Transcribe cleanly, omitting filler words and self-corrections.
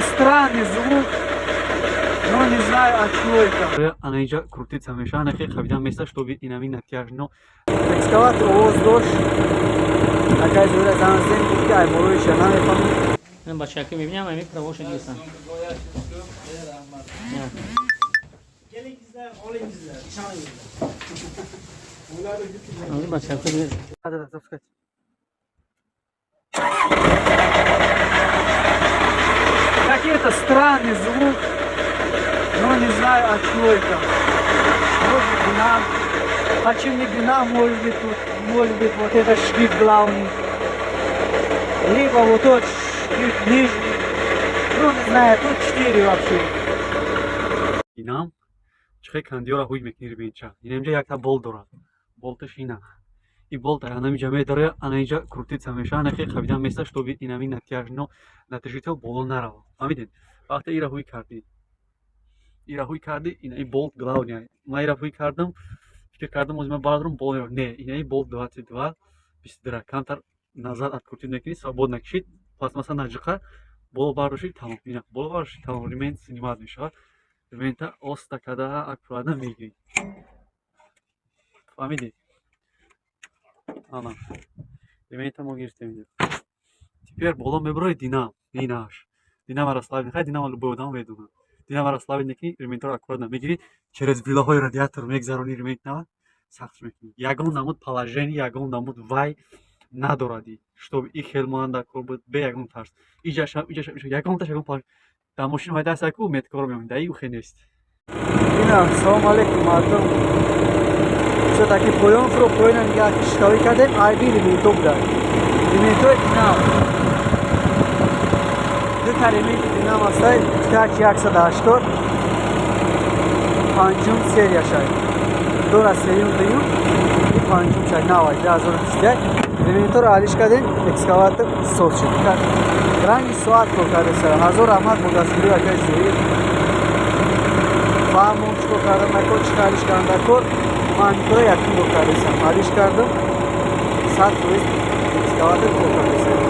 Странный звук, но не знаю от чего это. Она инжа крутится мешана, хавидан место, чтобы и на меня натяжно. Экскаватор воздух. Такая зура занзен, куда я борю еще на этом. من با شکل میبینم همین پروموشن نیستم با شکل میبینم Да, запускать. Какой-то странный звук, но не знаю от чего это. Может динам, почему не динам, может быть тут, может быть вот это шрифт главный, либо вот тот шрифт нижний, ну не знаю, тут 4 вообще. Динам, чхай кандиора хуй мекнир бинча, инемжа як та болт дорад, болташ ина. И болт она миджаме дاره она اینجا крутится мешана хе хавидан место чтобы инами натяжно натяжитель боло нарава. Фамидин вақте ира хуй карди ина болт главня ма ира хуй кардам фикр кардам озма бардрум боло не ина болт 22 22 камтар назад открутить мекини свободно кишид пластмасса наҷиқа боло бардошид тамом ина боло бардошид тамом ремонт снимат мешавад ремонта оста када аккуратно мегирид. Фамидин Ана. Ремонта мы гиртем. Теперь болом меброй динам. Динаш. Динам расслабить. Хай динам любой дам веду. Динам расслабить неки ремонтор аккуратно мегири. Через вилохой радиатор мегзарони ремонт нава. Сахт мекини. Ягон намуд положение, ягон намуд вай надоради. Чтобы их хелманда корбут бе ягон тарс. Ижаша ягон таш ягон положение. Да машина майда саку мет кормим. Да и ухенест. Динам, салам алейкум, мардам. Все-таки поем про поем я шкалы кадем айби лимитов да. Лимитов динам. Дута лимит динам астай так 180 панчум серия шай. Дора сериум даю и панчум шай навай жазор истек. Лимитор алиш кадем экскаватор сочи. Ранги суат ко каде сара. Hazor Ahmad Mudassiri aka зуи. Фамуч ко кадем ако чикалиш канда кор. من تو یکی رو کردم. آلیش کردم. 7 روز اسکوات رو کردم.